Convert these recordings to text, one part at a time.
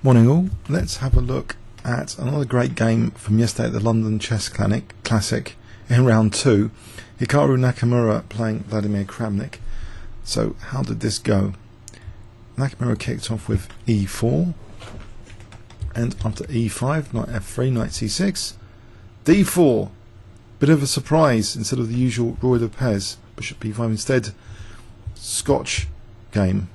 Morning all, let's have a look at another great game from yesterday at the London Chess Classic in round 2. Hikaru Nakamura playing Vladimir Kramnik. So how did this go? Nakamura kicked off with e4, and after e5, knight f3, knight c6, d4. Bit of a surprise, instead of the usual Roi de Pez, bishop b5 instead, Scotch game.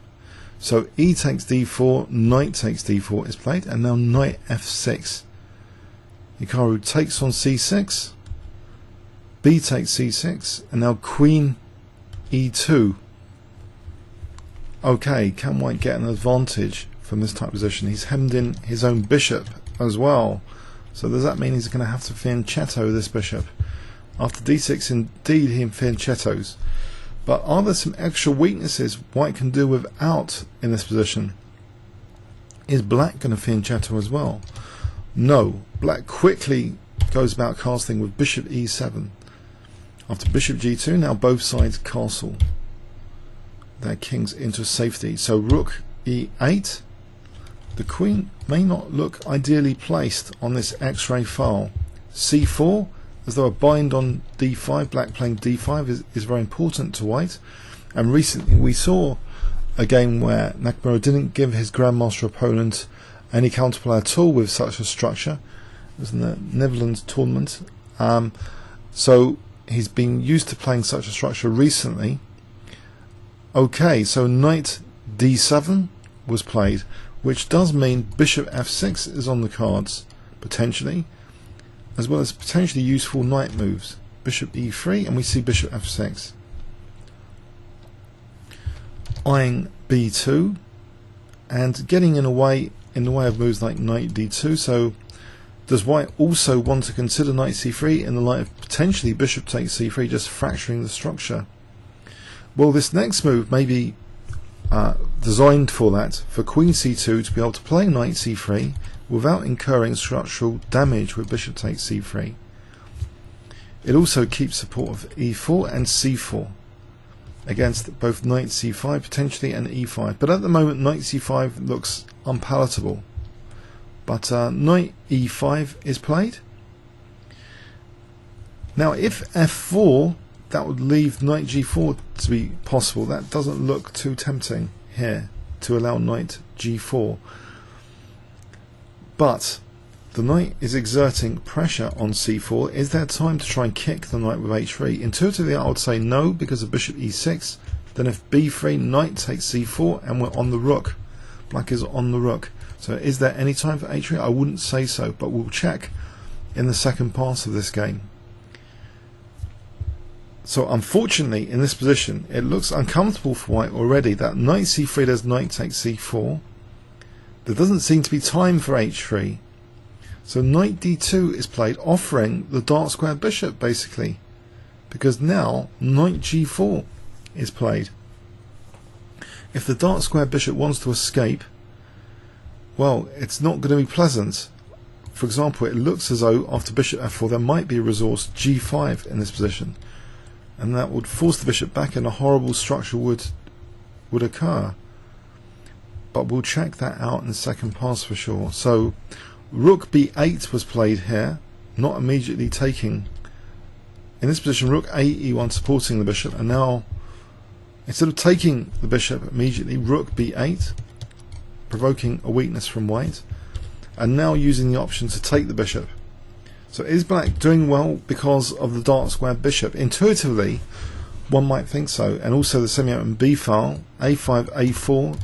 So e takes d4, knight takes d4 is played, and now knight f6. Hikaru takes on c6, b takes c6, and now queen e2. Okay, can white get an advantage from this type of position? He's hemmed in his own bishop as well. So does that mean he's going to have to fianchetto this bishop? After d6, indeed he fianchettos. But are there some extra weaknesses white can do without in this position? Is black going to fianchetto as well? No. Black quickly goes about casting with bishop e7. After bishop g2, now both sides castle their kings into safety. So rook e8. The queen may not look ideally placed on this x-ray file. c4, as though a bind on d5, black playing d5 is very important to white. And recently we saw a game where Nakamura didn't give his grandmaster opponent any counterplay at all with such a structure. It was in the Netherlands tournament. So he's been used to playing such a structure recently. Okay, so knight d7 was played, which does mean bishop f6 is on the cards, potentially, as well as potentially useful knight moves. Bishop e3, and we see bishop f6. Eyeing b2, and getting in the way of moves like knight d2. So does white also want to consider knight c3 in the light of potentially bishop takes c3, just fracturing the structure? Well, this next move may be designed for that, for queen c2 to be able to play knight c3 without incurring structural damage with bishop takes c3. It also keeps support of e4 and c4 against both knight c5 potentially and e5, but at the moment knight c5 looks unpalatable. But knight e5 is played. Now if f4, that would leave knight g4 to be possible. That doesn't look too tempting here, to allow knight g4. But the knight is exerting pressure on c4. Is there time to try and kick the knight with h3? Intuitively I would say no, because of bishop e6. Then if b3, knight takes c4, and we're on the rook. Black is on the rook. So is there any time for h3? I wouldn't say so, but we'll check in the second pass of this game. So unfortunately in this position it looks uncomfortable for white already. That knight c3 does knight takes c4. There doesn't seem to be time for h3. So knight d2 is played, offering the dark square bishop basically, because now knight g4 is played. If the dark square bishop wants to escape, well, it's not going to be pleasant. For example, it looks as though after bishop f4 there might be a resource g5 in this position, and that would force the bishop back and a horrible structure would occur. But we'll check that out in the second pass for sure. So rook b8 was played here, not immediately taking. In this position rook a e1 supporting the bishop, and now instead of taking the bishop immediately, rook b8, provoking a weakness from white, and now using the option to take the bishop. So is black doing well because of the dark square bishop? Intuitively one might think so, and also the semi-open b file, a5, a4,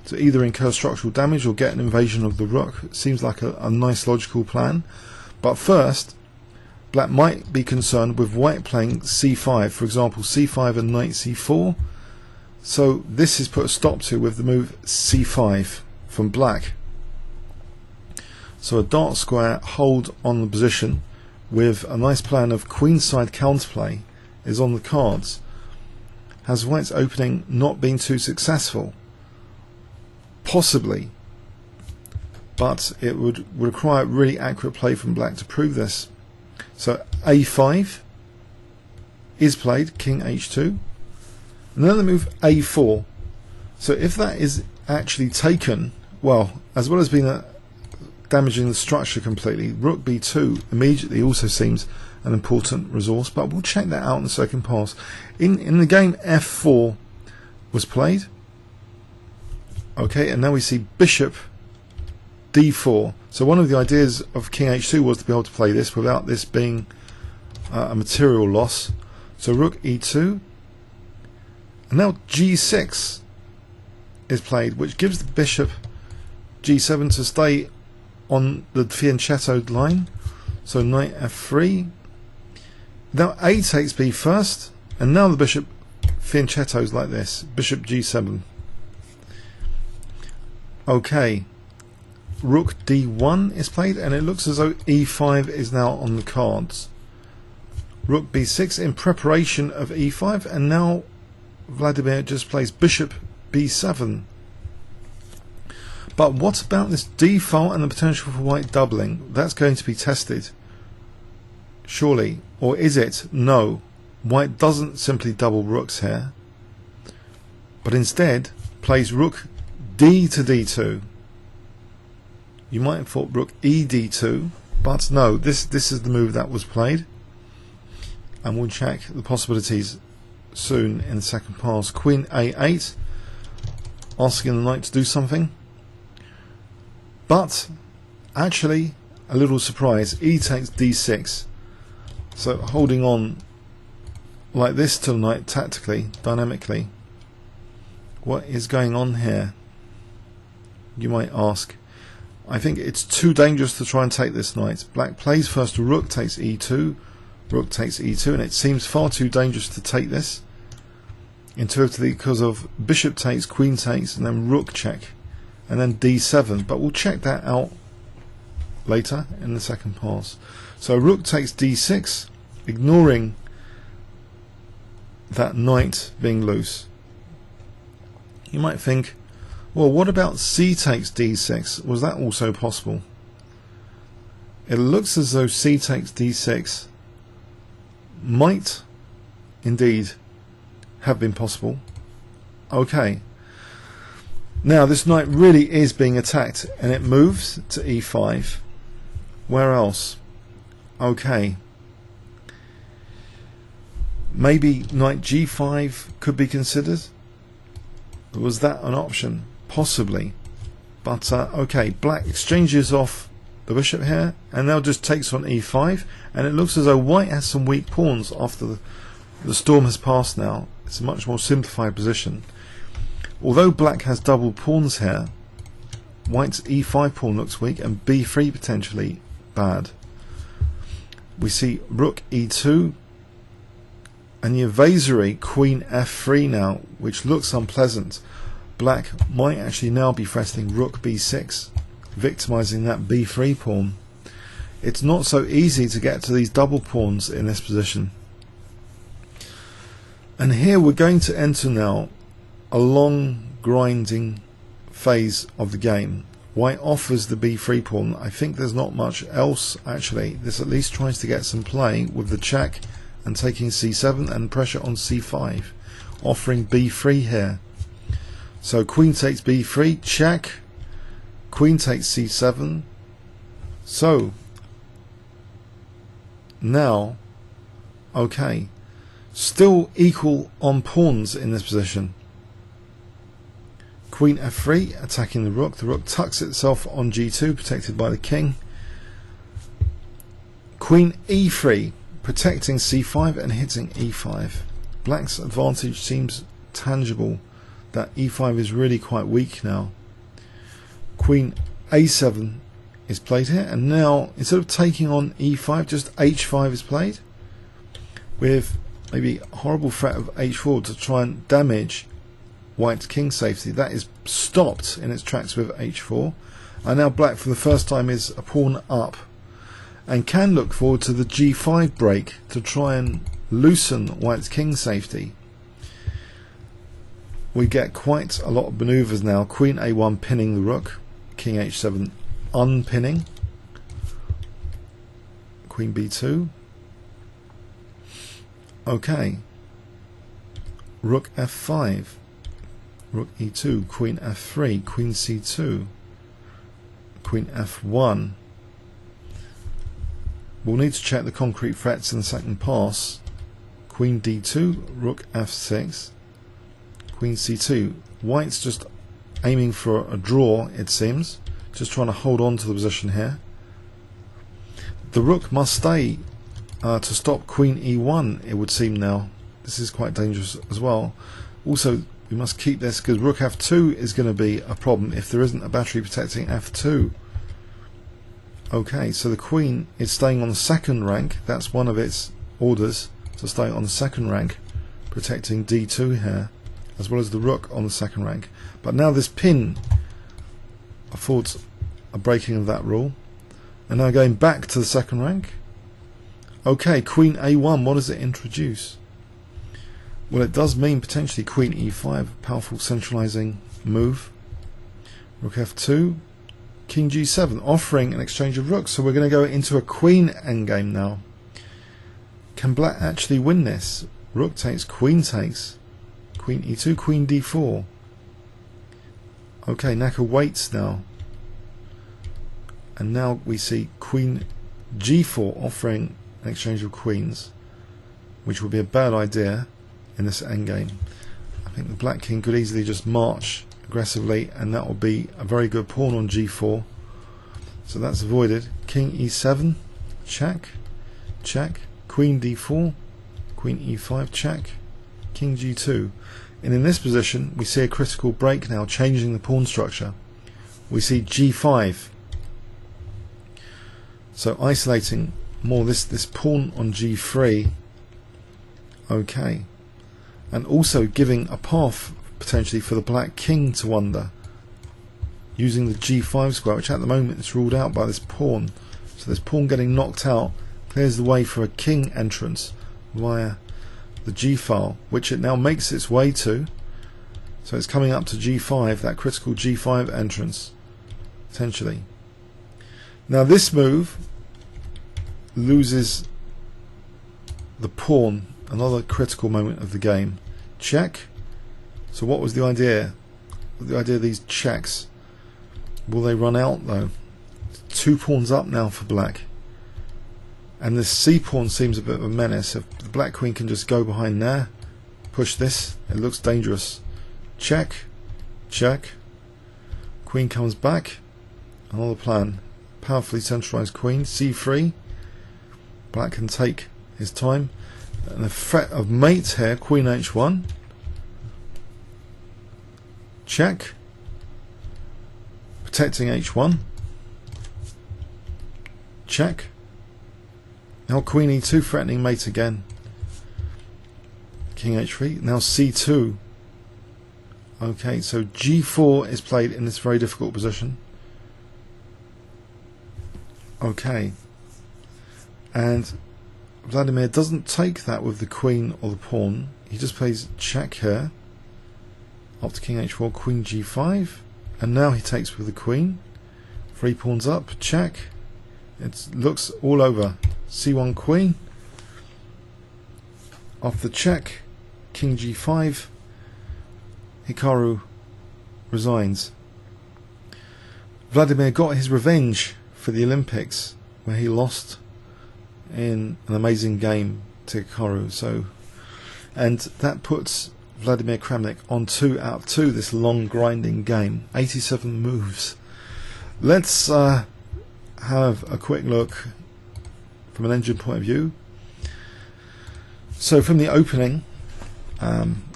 to either incur structural damage or get an invasion of the rook. It seems like a nice logical plan. But first, black might be concerned with white playing c5, for example c5 and knight c4. So this is put a stop to with the move c5 from black. So a dark square hold on the position with a nice plan of queenside counterplay is on the cards. Has white's opening not been too successful? Possibly, but it would require really accurate play from black to prove this. So a5 is played, king h2, and then the move a4. So if that is actually taken, well, as well as being damaging the structure completely. Rook b2 immediately also seems an important resource, but we'll check that out in the second pass. In the game, f4 was played. Okay, and now we see bishop d4. So one of the ideas of king h2 was to be able to play this without this being a material loss. So rook e2, and now g6 is played, which gives the bishop g7 to stay on the fianchettoed line. So knight f3. Now a takes b first, and now the bishop fianchettos like this. Bishop g7. Okay, rook d1 is played, and it looks as though e5 is now on the cards. Rook b6 in preparation of e5, and now Vladimir just plays bishop b7. But what about this default and the potential for white doubling? That's going to be tested, surely. Or is it? No. White doesn't simply double rooks here, but instead plays rook d to d2. You might have thought rook e d2, but no, this is the move that was played. And we'll check the possibilities soon in the second pass. Queen a8, asking the knight to do something. But actually, a little surprise, e takes d6. So holding on like this to the knight tactically, dynamically. What is going on here? You might ask. I think it's too dangerous to try and take this knight. Black plays first rook takes e2, rook takes e2, and it seems far too dangerous to take this intuitively because of bishop takes, queen takes, and then rook check, and then d7. But we'll check that out later in the second pass. So rook takes d6, ignoring that knight being loose. You might think, well, what about c takes d6? Was that also possible? It looks as though c takes d6 might indeed have been possible. Okay. Now this knight really is being attacked, and it moves to e5. Where else? Okay. Maybe knight g5 could be considered. Was that an option? Possibly. But okay, black exchanges off the bishop here, and now just takes on e5, and it looks as though white has some weak pawns after the storm has passed now. It's a much more simplified position. Although black has double pawns here, white's e5 pawn looks weak, and b3 potentially bad. We see rook e2, and the evasory queen f3 now, which looks unpleasant. Black might actually now be threatening rook b6, victimizing that b3 pawn. It's not so easy to get to these double pawns in this position. And here we're going to enter now a long grinding phase of the game. White offers the b3 pawn. I think there's not much else actually. This at least tries to get some play with the check and taking c7 and pressure on c5, offering b3 here. So queen takes b3, check, queen takes c7. So now, okay, still equal on pawns in this position. Queen f3 attacking the rook tucks itself on g2, protected by the king. Queen e3 protecting c5 and hitting e5. Black's advantage seems tangible. That e5 is really quite weak now. Queen a7 is played here, and now instead of taking on e5, just h5 is played, with maybe a horrible threat of h4 to try and damage white's king safety. That is stopped in its tracks with h4, and now black for the first time is a pawn up and can look forward to the g5 break to try and loosen white's king safety. We get quite a lot of manoeuvres now. Queen a1 pinning the rook, king h7 unpinning, queen b2. Okay, rook f5, rook e2, queen f3, queen c2, queen queen f1. We'll need to check the concrete threats in the second pass. Queen d2, rook f6, queen c2. White's just aiming for a draw, it seems, just trying to hold on to the position here. The rook must stay to stop queen e1, it would seem now. This is quite dangerous as well. Also, we must keep this because rook f2 is going to be a problem if there isn't a battery protecting f2. Okay, so the queen is staying on the second rank. That's one of its orders, to stay on the second rank, protecting d2 here, as well as the rook on the second rank. But now this pin affords a breaking of that rule. And now going back to the second rank. Okay, queen a1, what does it introduce? Well, it does mean potentially queen e5, powerful centralizing move. Rook f2, king g7, offering an exchange of rooks. So we're going to go into a queen endgame now. Can black actually win this? Rook takes, queen e2, queen d4. Okay, Naka waits now. And now we see queen g4 offering an exchange of queens, which would be a bad idea in this endgame. I think the black king could easily just march aggressively, and that will be a very good pawn on g4. So that's avoided. King e7, check, check. Queen d4, queen e5, check. King g2. And in this position, we see a critical break now, changing the pawn structure. We see g5. So isolating more this pawn on g3. Okay. And also giving a path potentially for the black king to wander, using the g5 square, which at the moment is ruled out by this pawn. So this pawn getting knocked out clears the way for a king entrance via the g file, which it now makes its way to. So it's coming up to g5, that critical g5 entrance, potentially. Now this move loses the pawn, another critical moment of the game. Check. So what was the idea? The idea of these checks. Will they run out though? 2 pawns up now for black. And this c pawn seems a bit of a menace. If the black queen can just go behind there, push this, it looks dangerous. Check, check. Queen comes back. Another plan. Powerfully centralized queen. c3. Black can take his time. And the threat of mate here, queen h1. Check. Protecting h1. Check. Now queen e2 threatening mate again. King h3. Now c2. Okay, so g4 is played in this very difficult position. Okay. And Vladimir doesn't take that with the queen or the pawn. He just plays check here. After king h4, queen g5. And now he takes with the queen. 3 pawns up, check. It looks all over. c1 queen. After check, king g5. Hikaru resigns. Vladimir got his revenge for the Olympics, where he lost in an amazing game to Hikaru. And that puts Vladimir Kramnik on 2 out of 2 this long grinding game. 87 moves. Let's have a quick look from an engine point of view. So from the opening,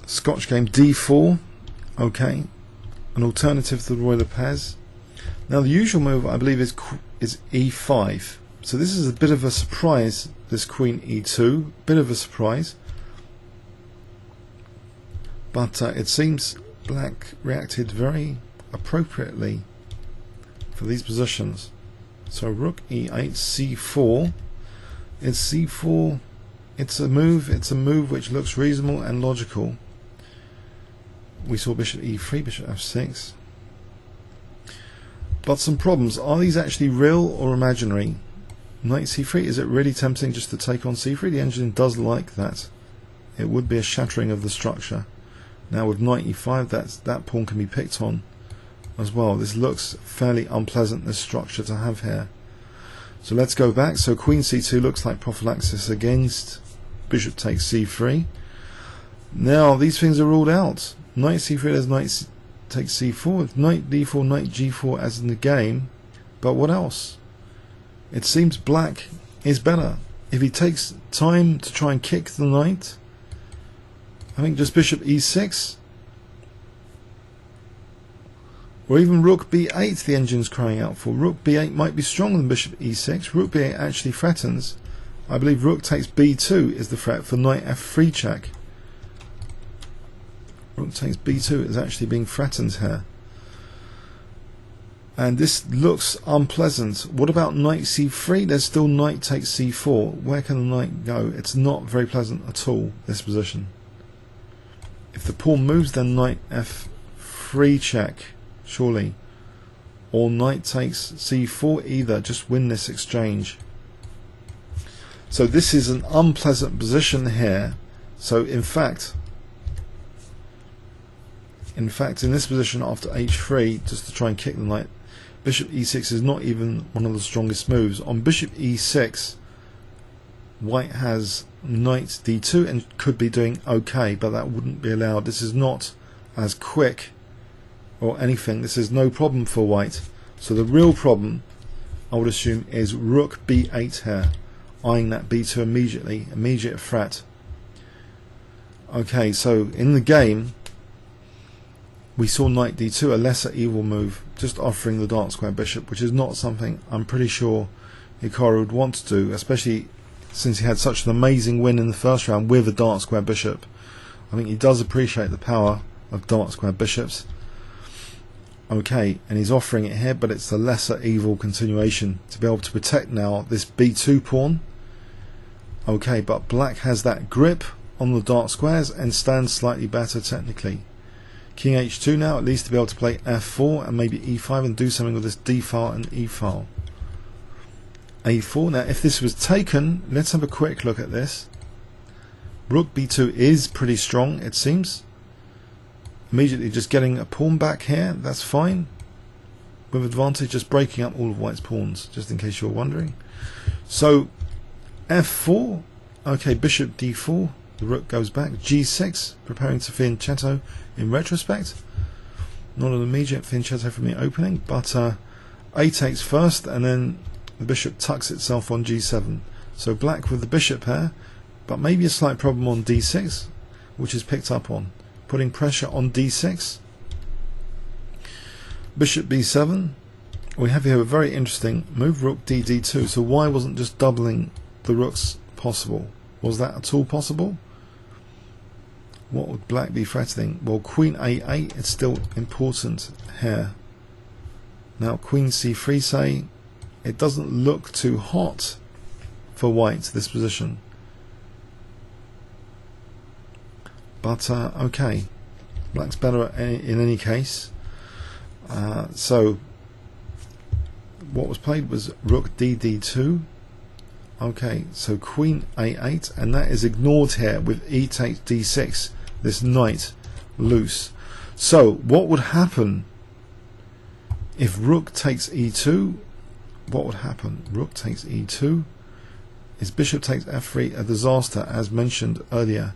Scotch game d4. Okay, an alternative to the Royal Pairs. Now the usual move, I believe, is e5. So this is a bit of a surprise, this queen e2, bit of a surprise. But it seems black reacted very appropriately for these positions. So rook e8, c4. It's c4. It's a move which looks reasonable and logical. We saw bishop e3, bishop f6. But some problems. Are these actually real or imaginary? Knight c3, is it really tempting just to take on c3? The engine does like that. It would be a shattering of the structure. Now with knight e5, that pawn can be picked on as well. This looks fairly unpleasant, this structure to have here. So let's go back. So queen c2 looks like prophylaxis against bishop takes c3. Now these things are ruled out. Knight c3, there's knight takes c4, knight d4, knight g4 as in the game. But what else? It seems black is better. If he takes time to try and kick the knight, I think just bishop e6, or even rook b8 the engine's crying out for. Rook b8 might be stronger than bishop e6. Rook b8 actually threatens. I believe rook takes b2 is the threat for knight f3 check. Rook takes b2 is actually being threatened here. And this looks unpleasant. What about knight c3? There's still knight takes c4. Where can the knight go? It's not very pleasant at all, this position. If the pawn moves, then knight f3 check, surely. Or knight takes c4 either. Just win this exchange. So this is an unpleasant position here. So in fact, in this position after h3, just to try and kick the knight, bishop e6 is not even one of the strongest moves. On bishop e6, white has knight d2 and could be doing okay, but that wouldn't be allowed. This is not as quick or anything. This is no problem for white. So the real problem, I would assume, is rook b8 here, eyeing that b2 immediately, immediate threat. Okay, so in the game we saw knight d2, a lesser evil move, just offering the dark square bishop, which is not something I'm pretty sure Hikaru would want to do, especially since he had such an amazing win in the first round with a dark square bishop. I think he does appreciate the power of dark square bishops. Okay, and he's offering it here, but it's the lesser evil continuation to be able to protect now this b2 pawn. Okay, but black has that grip on the dark squares and stands slightly better technically. King h2 now, at least to be able to play f4 and maybe e5 and do something with this d file and e file. a4. Now if this was taken, let's have a quick look at this. Rook b2 is pretty strong, it seems. Immediately just getting a pawn back here, that's fine. With advantage, just breaking up all of white's pawns, just in case you're wondering. So f4, okay, bishop d4, the rook goes back. g6, preparing to fianchetto in retrospect. Not an immediate fianchetto from the opening, but a takes first, and then the bishop tucks itself on g7. So black with the bishop here, but maybe a slight problem on d6, which is picked up on. Putting pressure on d6. Bishop b7. We have here a very interesting move, rook d2. So why wasn't just doubling the rooks possible? Was that at all possible? What would black be threatening? Well, queen a8 is still important here. Now queen c3, say, it doesn't look too hot for white, this position. But okay, black's better in any case. So what was played was rook dd2. Okay, so queen a8, and that is ignored here with e takes d6, this knight loose. So what would happen if rook takes e2? What would happen? Rook takes e2. Is bishop takes f3 a disaster, as mentioned earlier?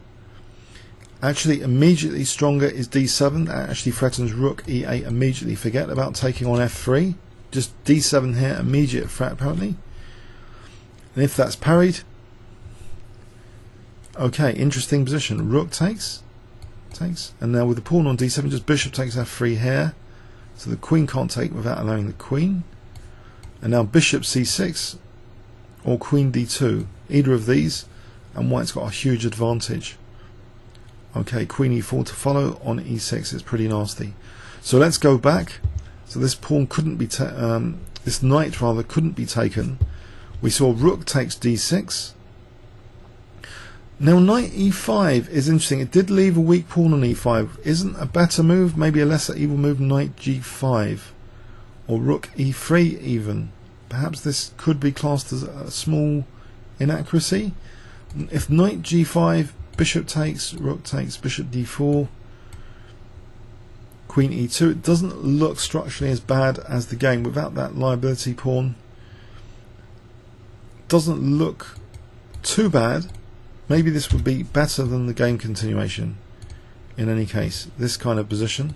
Actually, immediately stronger is d7. That actually threatens rook e8 immediately. Forget about taking on f3. Just d7 here, immediate threat apparently. And if that's parried, okay, interesting position. Rook takes, and now with the pawn on d7, just bishop takes f3 here. So the queen can't take without allowing the queen. And now bishop c6 or queen d2. Either of these, and white's got a huge advantage. Okay, queen e4 to follow on e6 is pretty nasty. So let's go back. So this pawn couldn't be, this knight rather couldn't be taken. We saw rook takes d6. Now knight e5 is interesting. It did leave a weak pawn on e5. Isn't a better move, maybe a lesser evil move, knight g5 or rook e3 even? Perhaps this could be classed as a small inaccuracy. If knight g5, bishop takes, rook takes, bishop d4, Queen e2. It doesn't look structurally as bad as the game without that liability pawn. Doesn't look too bad. Maybe this would be better than the game continuation in any case, this kind of position.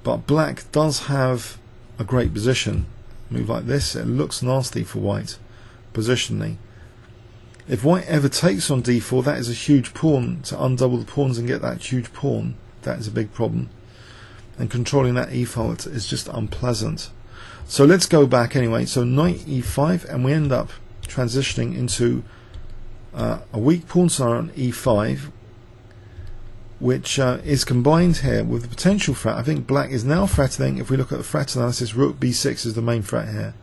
But black does have a great position. Move like this, it looks nasty for white positionally. If white ever takes on d4, that is a huge pawn. To undouble the pawns and get that huge pawn, that is a big problem. And controlling that e-file is just unpleasant. So let's go back anyway. So knight e5, and we end up transitioning into a weak pawn scenario on e5, which is combined here with the potential threat. I think black is now threatening. If we look at the threat analysis, rook b6 is the main threat here.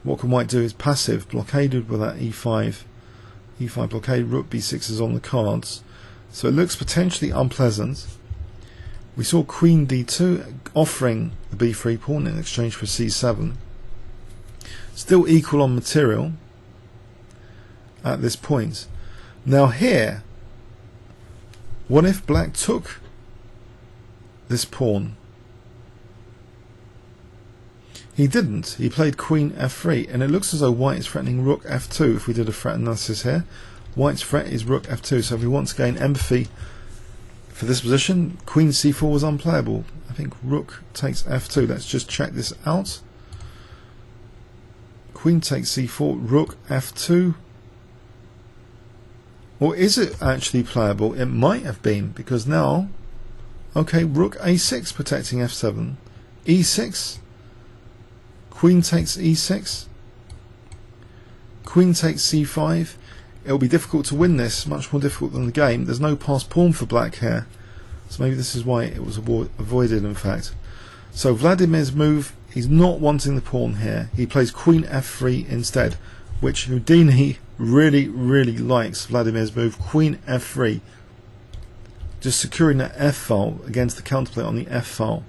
What can white do? Is passive, blockaded with that e5 blockade. Rook b6 is on the cards, so it looks potentially unpleasant. We saw queen d2 offering the b3 pawn in exchange for c7. Still equal on material at this point. Now here, what if black took this pawn? He didn't. He played queen f3, and it looks as though white is threatening rook f2. If we did a threat analysis here, white's threat is rook f2. So if he wants to gain empathy for this position, queen c4 was unplayable. I think rook takes f2. Let's just check this out. Queen takes c4, rook f2. Or is it actually playable? It might have been, because now, okay, rook a6 protecting f7, e6, queen takes e6, queen takes c5. It'll be difficult to win this, much more difficult than the game. There's no passed pawn for black here, so maybe this is why it was avoided, in fact. So Vladimir's move, he's not wanting the pawn here. He plays queen f3 instead, which Houdini really likes. Vladimir's move, queen f3, just securing that f file against the counterplay on the f file.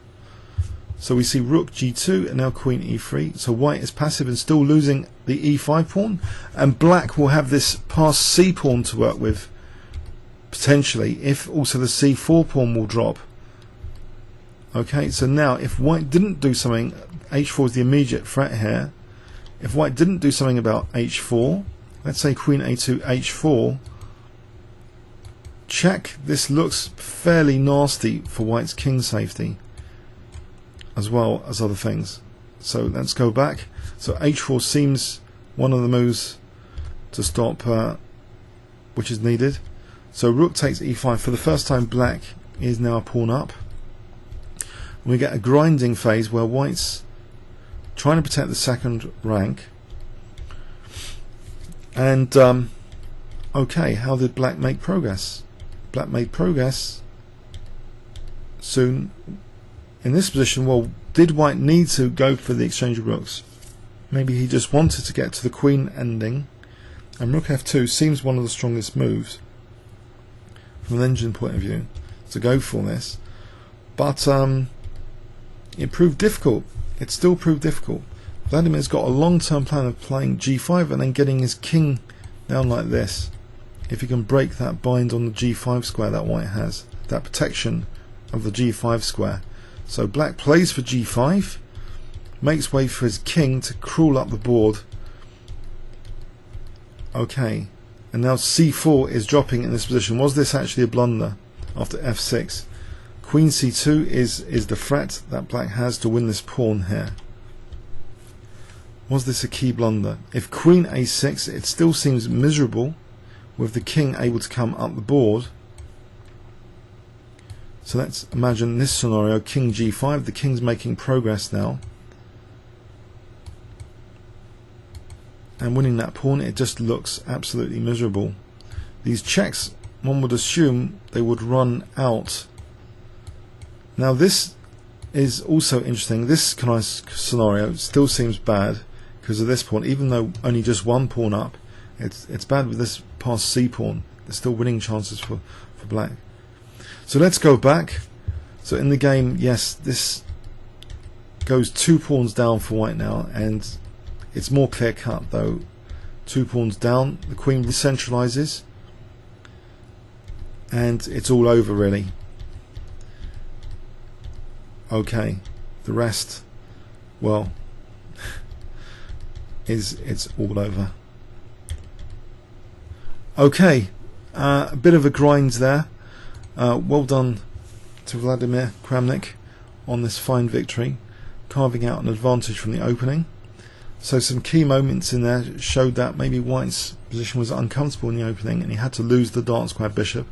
So we see rook g2 and now queen e3. So white is passive and still losing the e5 pawn, and black will have this passed c pawn to work with potentially, if also the c4 pawn will drop. Okay, so now if white didn't do something, h4 is the immediate threat here. If white didn't do something about h4, let's say queen a2 h4, check. This looks fairly nasty for white's king safety, as well as other things. So let's go back. So h4 seems one of the moves to stop, which is needed. So rook takes e5. For the first time, black is now a pawn up. We get a grinding phase where white's trying to protect the second rank. And okay, how did black make progress? Black made progress soon in this position. Well, did white need to go for the exchange of rooks? Maybe he just wanted to get to the queen ending, and rook f2 seems one of the strongest moves from an engine point of view to go for this. But it proved difficult. It still proved difficult. Vladimir's got a long-term plan of playing g5 and then getting his king down like this. If he can break that bind on the g5 square that white has, that protection of the g5 square. So black plays for g5, makes way for his king to crawl up the board. Okay, and now c4 is dropping in this position. Was this actually a blunder after f6? Queen c2 is the threat that black has to win this pawn here. Was this a key blunder? If queen a6, it still seems miserable with the king able to come up the board. So let's imagine this scenario, king g5, the king's making progress now. And winning that pawn, it just looks absolutely miserable. These checks, one would assume they would run out. Now this is also interesting. This kind of scenario still seems bad because of this pawn, even though only just one pawn up. It's bad with this passed c pawn. There's still winning chances for black. So let's go back. So in the game, yes, this goes 2 pawns down for white now, and it's more clear cut though. 2 pawns down, the queen recentralizes, and it's all over really. okay. The rest, well, it's all over. Okay, a bit of a grind there. Well done to Vladimir Kramnik on this fine victory, carving out an advantage from the opening. So some key moments in there showed that maybe White's position was uncomfortable in the opening and he had to lose the dark square bishop,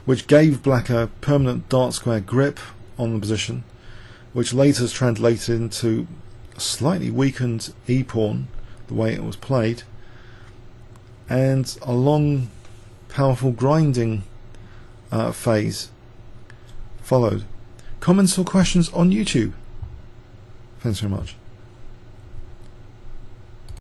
which gave Black a permanent dark square grip on the position, which later is translated into a slightly weakened e-pawn, the way it was played, and a long, powerful grinding phase followed. Comments or questions on YouTube? Thanks very much.